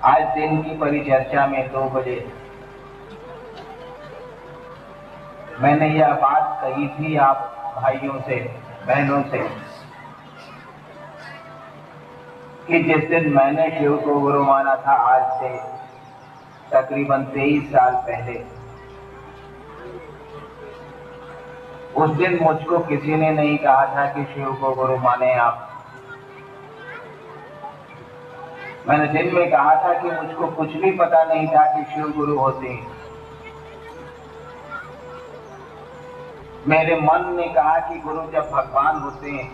आज दिन की परिचर्चा में 2 बजे मैंने यह बात कही थी आप भाइयों से, बहनों से, कि जिस दिन मैंने शिव को गुरु माना था, आज से तकरीबन 23 साल पहले, उस दिन मुझको किसी ने नहीं कहा था कि शिव को गुरु माने आप। मैंने दिन में कहा था कि मुझको कुछ भी पता नहीं था कि शिव गुरु होते हैं। मेरे मन ने कहा कि गुरु जब भगवान होते हैं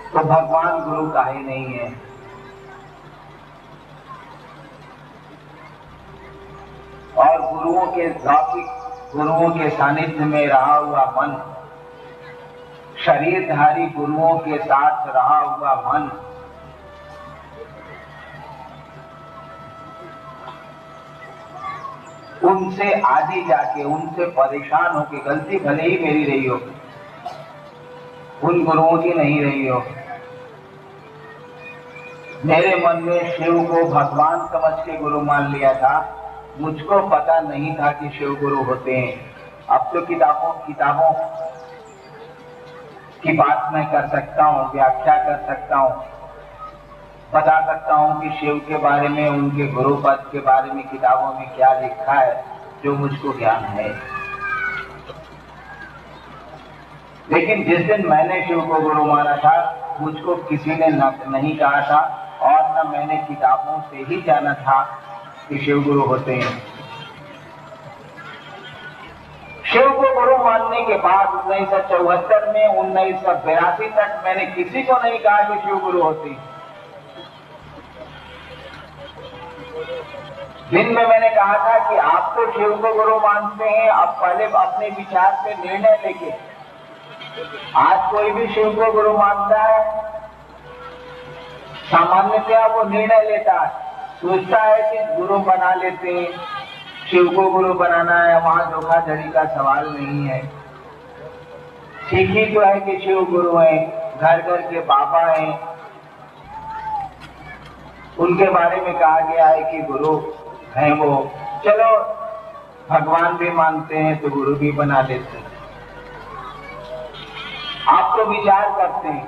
तो भगवान गुरु काहे नहीं है। और गुरुओं के सानिध्य में रहा हुआ मन, शरीरधारी गुरुओं के साथ रहा हुआ मन, उनसे आगे जाके, उनसे परेशान होके, गलती भले ही मेरी रही हो, उन गुरुओं की नहीं रही हो, मेरे मन में शिव को भगवान समझ के गुरु मान लिया था। मुझको पता नहीं था कि शिव गुरु होते हैं। अब तो किताबों की बात मैं कर सकता हूँ, व्याख्या कर सकता हूँ, बता सकता हूँ कि शिव के बारे में, उनके गुरु पद के बारे में किताबों में क्या लिखा है, जो मुझको ज्ञान है। लेकिन जिस दिन मैंने शिव को गुरु माना था, मुझको किसी ने नहीं कहा था और न मैंने किताबों से ही जाना था कि शिव गुरु होते हैं। शिव को गुरु मानने के बाद 1974 में 1982 तक मैंने किसी को नहीं कहा कि शिव गुरु होते हैं। दिन में मैंने कहा था कि आप तो शिव को गुरु मानते हैं, अब पहले अपने विचार से निर्णय लेके, आज कोई भी शिव को गुरु मानता है, सामान्यतया वो निर्णय लेता है, सोचता है कि गुरु बना लेते हैं, शिव को गुरु बनाना है, वहां धोखाधड़ी का सवाल नहीं है। ठीक ही तो है कि शिव गुरु हैं, घर घर के बाबा हैं, उनके बारे में कहा गया है कि गुरु हैं वो। चलो भगवान भी मानते हैं तो गुरु भी बना लेते हैं। आप तो विचार करते हैं,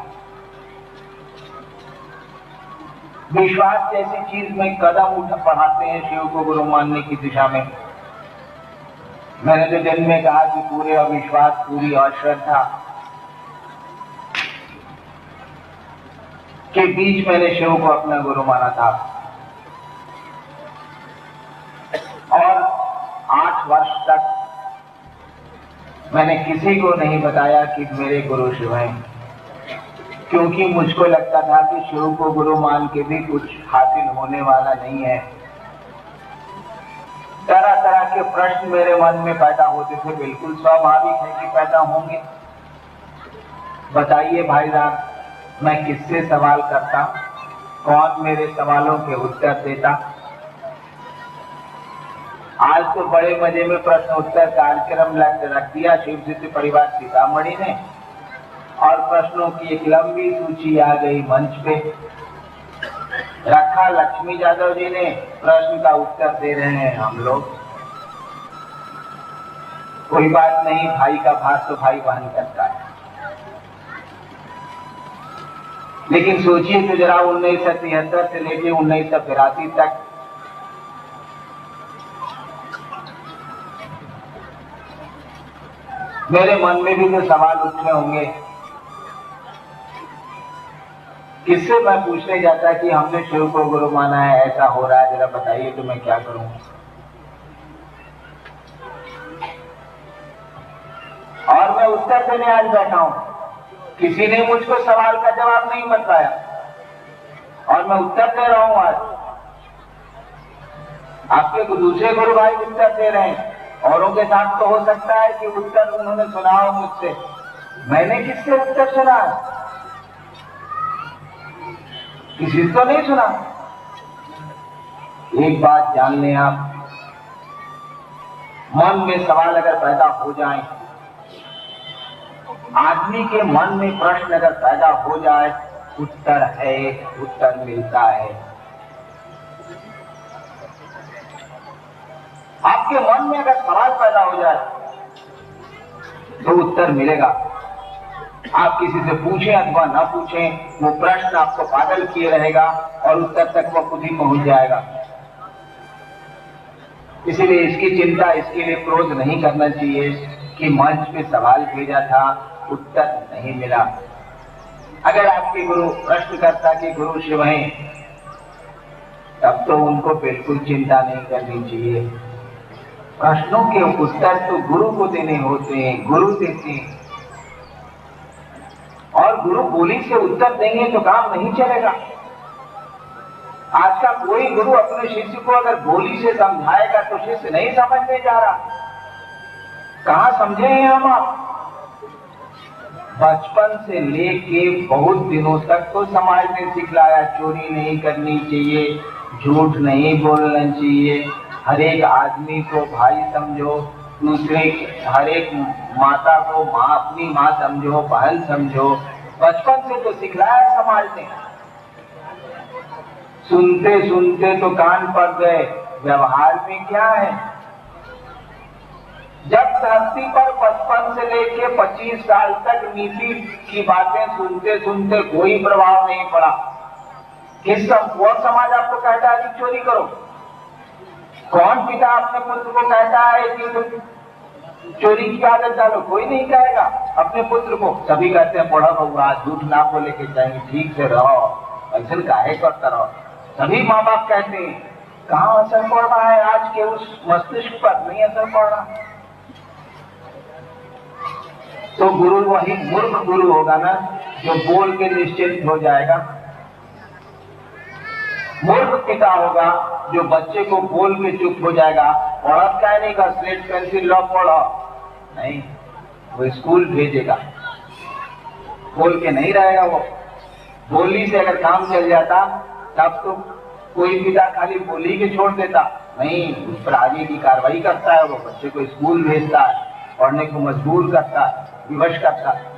विश्वास जैसी चीज में कदम बढ़ाते हैं शिव को गुरु मानने की दिशा में। मैंने तो दिन में कहा कि पूरे अविश्वास, पूरी अश्रद्धा के बीच मैंने शिव को अपना गुरु माना था। और 8 वर्ष तक मैंने किसी को नहीं बताया कि मेरे गुरु शिव हैं, क्योंकि मुझको लगता था कि शिव को गुरु मान के भी कुछ हासिल होने वाला नहीं है। तरह तरह के प्रश्न मेरे मन में पैदा होते थे, बिल्कुल स्वाभाविक है कि पैदा होंगे। बताइए भाईजान, मैं किससे सवाल करता, कौन मेरे सवालों के उत्तर देता। आज तो बड़े मजे में प्रश्न उत्तर कार्यक्रम रख दिया शिव सिद्ध परिवार सीतामढ़ी ने, और प्रश्नों की एक लंबी सूची आ गई मंच पे। रखा लक्ष्मी यादव जी ने, प्रश्न का उत्तर दे रहे हैं हम लोग। कोई बात नहीं, भाई का भार तो भाई वहन करता है। लेकिन सोचिए तो जरा, 1973 से लेकर 1982 तक मेरे मन में भी तो सवाल उठे होंगे। किससे मैं पूछने जाता कि हमने शिव को गुरु माना है, ऐसा हो रहा है, जरा बताइए तो मैं क्या करूं। और मैं उत्तर देने आज बैठा हूं, किसी ने मुझको सवाल का जवाब नहीं बताया और मैं उत्तर दे रहा हूं आज। आपके दूसरे गुरु भाई उत्तर दे रहे हैं, औरों के साथ तो हो सकता है कि उत्तर उन्होंने सुना हो मुझसे, मैंने किससे उत्तर सुना, किसी को नहीं सुना। एक बात जान लें आप, मन में सवाल अगर पैदा हो जाए, आदमी के मन में प्रश्न अगर पैदा हो जाए, उत्तर है, उत्तर मिलता है। आपके मन में अगर सवाल पैदा हो जाए तो उत्तर मिलेगा। आप किसी से पूछें अथवा ना पूछें, वो प्रश्न आपको पागल किए रहेगा और उत्तर तक वो खुद ही पहुंच जाएगा। इसीलिए इसकी चिंता, इसके लिए क्रोध नहीं करना चाहिए कि मंच पे सवाल भेजा था, उत्तर नहीं मिला। अगर आपके गुरु प्रश्नकर्ता के गुरु शिव हैं, तब तो उनको बिल्कुल चिंता नहीं करनी चाहिए। प्रश्नों के उत्तर तो गुरु को देने होते हैं, गुरु देते हैं। और गुरु बोली से उत्तर देंगे तो काम नहीं चलेगा। आज का कोई गुरु अपने शिष्य को अगर बोली से समझाएगा तो शिष्य नहीं समझने जा रहा। कहां समझे हैं हम आप? बचपन से लेके बहुत दिनों तक तो समाज ने सिखलाया, चोरी नहीं करनी चाहिए, झूठ नहीं बोलना चाहिए, हर एक आदमी को भाई समझो, दूसरे हर एक माता को माँ, अपनी माँ समझो, बहन समझो। बचपन से तो सिखलाया समाज ने। सुनते सुनते तो कान पड़ गए, व्यवहार में क्या है? जब धरती पर बचपन से लेके 25 साल तक नीति की बातें सुनते सुनते कोई प्रभाव नहीं पड़ा, कौन समाज आपको कहता है कि चोरी करो? कौन पिता अपने पुत्र को कहता है कि तुम चोरी की आदत डालो? कोई नहीं कहेगा अपने पुत्र को। सभी कहते हैं पढ़ो बउआ, झूठ ना बोले के चाहिए, ठीक से रहो, ऐसा काहे करता रहो। सभी माँ बाप कहते हैं। कहाँ असर पड़ रहा है आज के उस मस्तिष्क पर? नहीं असर पड़ रहा। तो गुरु वही मूर्ख गुरु होगा ना, जो बोल के निश्चिंत हो जाएगा। मूर्ख पिता होगा जो बच्चे को बोल के चुप हो जाएगा। पढ़त क्या नहीं का, स्लेट पेंसिल लो पढ़ो, नहीं, वो स्कूल भेजेगा, बोल के नहीं रहेगा। वो बोली से अगर काम चल जाता तब तो कोई पिता खाली बोली के छोड़ देता, नहीं, उस पर आगे की कार्रवाई करता है। वो बच्चे को स्कूल भेजता है, पढ़ने को मजबूर करता है, विवश करता है।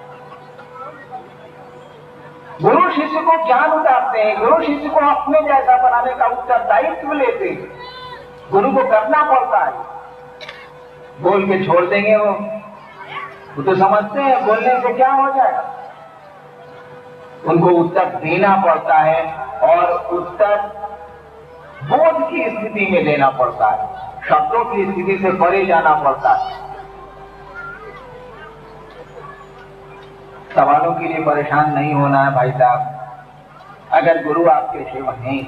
गुरु शिष्य को ज्ञान उतारते हैं, गुरु शिष्य को अपने जैसा बनाने का उत्तरदायित्व लेते हैं। गुरु को करना पड़ता है। बोल के छोड़ देंगे वो तो समझते हैं बोलने से क्या हो जाएगा। उनको उत्तर देना पड़ता है और उत्तर बोध की स्थिति में देना पड़ता है, शब्दों की स्थिति से परे जाना पड़ता है। सवालों के लिए परेशान नहीं होना है भाई साहब। अगर गुरु आपके शिव हैं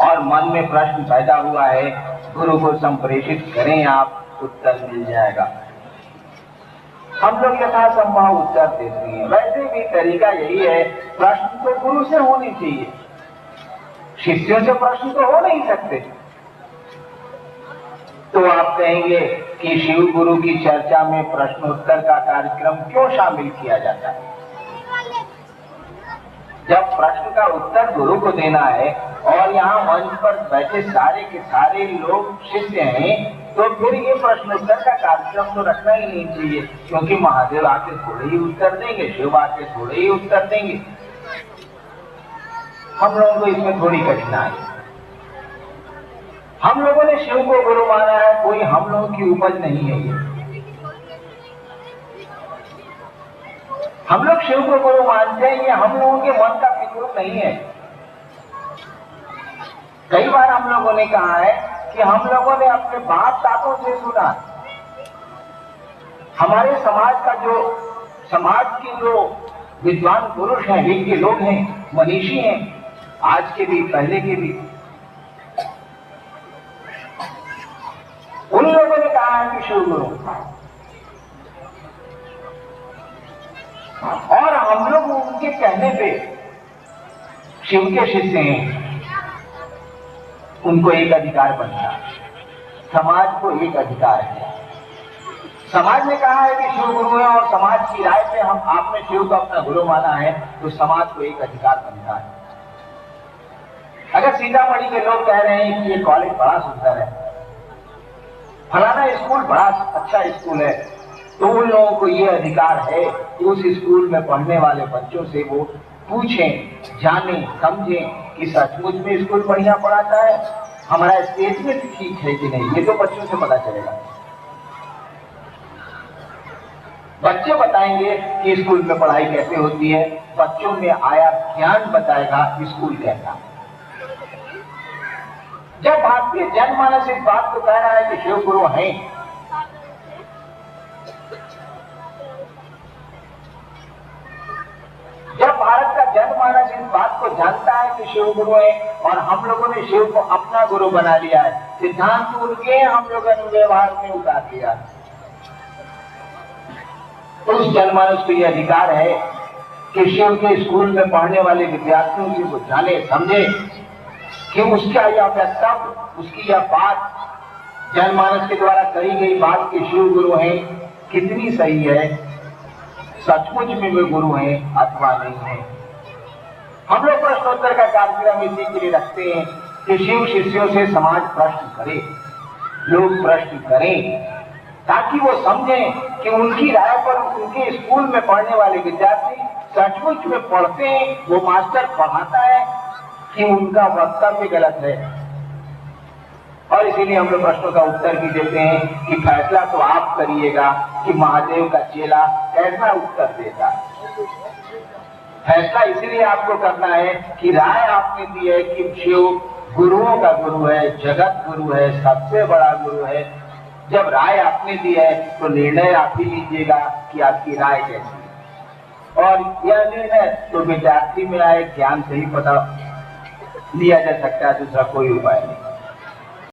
और मन में प्रश्न पैदा हुआ है, गुरु को संप्रेषित करें आप, उत्तर मिल जाएगा। हम लोग यथासंभव उत्तर देते हैं। वैसे भी तरीका यही है, प्रश्न तो गुरु से होनी चाहिए, शिष्यों से प्रश्न तो हो नहीं सकते। तो आप कहेंगे कि शिव गुरु की चर्चा में प्रश्नोत्तर का कार्यक्रम क्यों शामिल किया जाता है? जब प्रश्न का उत्तर गुरु को देना है और यहाँ मंच पर बैठे सारे के सारे लोग शिष्य हैं, तो फिर ये प्रश्नोत्तर का कार्यक्रम तो रखना ही नहीं चाहिए, क्योंकि महादेव आके थोड़े ही उत्तर देंगे, शिव आके थोड़े ही उत्तर देंगे। हम लोगों को इसमें थोड़ी कठिनाई। हम लोगों ने शिव को गुरु माना है, कोई हम लोगों की उपज नहीं है ये। हम लोग शिव को गुरु मानते हैं, ये हम लोगों के मन का विकृत नहीं है। कई बार हम लोगों ने कहा है कि हम लोगों ने अपने बाप दादों से सुना, हमारे समाज के जो विद्वान पुरुष हैं, विज्ञ लोग हैं, मनीषी हैं, आज के भी पहले के भी, उन लोगों ने कहा है कि शिव गुरु, और हम लोग उनके कहने पे शिव के शिष्य हैं। उनको एक अधिकार बनता है, समाज को एक अधिकार है। समाज ने कहा है कि शिव गुरु है और समाज की राय पे आपने शिव को अपना गुरु माना है, तो समाज को एक अधिकार बनता है। अगर सीतामढ़ी के लोग कह रहे हैं कि ये कॉलेज बड़ा सुंदर है, फलाना स्कूल बड़ा अच्छा स्कूल है, तो उन लोगों को ये अधिकार है कि उस स्कूल में पढ़ने वाले बच्चों से वो पूछें, जानें, समझें कि सचमुच में स्कूल बढ़िया पढ़ाता है हमारा स्टेटमेंट ठीक है कि नहीं, ये तो बच्चों से पता चलेगा। बच्चे बताएंगे कि स्कूल में पढ़ाई कैसे होती है, बच्चों में आया ज्ञान बताएगा स्कूल कैसा। जब भारतीय जनमानस इस बात को कह रहा है कि शिव गुरु हैं, जब भारत का जनमानस इस बात को जानता है कि शिव गुरु है और हम लोगों ने शिव को अपना गुरु बना लिया है, सिद्धांत उनके हम लोगों ने व्यवहार में उतार दिया, उस जनमानस को यह अधिकार है कि शिव के स्कूल में पढ़ने वाले विद्यार्थियों से वो जाने समझे कि उसका यह वक्तव्य, उसकी यह बात, जनमानस के द्वारा कही गई बात कि शिव गुरु हैं कितनी सही है, सचमुच में वे गुरु हैं अथवा नहीं है। हम लोग प्रश्नोत्तर का कार्यक्रम इसी के लिए रखते हैं कि शिव शिष्यों से समाज प्रश्न करे, लोग प्रश्न करें, ताकि वो समझें कि उनकी राय पर उनके स्कूल में पढ़ने वाले विद्यार्थी सचमुच में पढ़ते हैं, वो मास्टर पढ़ाता है कि उनका वक्तव्य गलत है। और इसीलिए हम लोग प्रश्नों का उत्तर भी देते हैं कि फैसला तो आप करिएगा कि महादेव का चेला कैसा उत्तर देता है। फैसला इसलिए आपको करना है कि राय आपने दी है कि शिव गुरुओं का गुरु है, जगत गुरु है, सबसे बड़ा गुरु है। जब राय आपने दी है तो निर्णय आप ही लीजिएगा कि आपकी राय कैसी है, और यह निर्णय तो विद्यार्थी में आए ज्ञान से ही पता लिया जा सकता है, दूसरा कोई उपाय नहीं।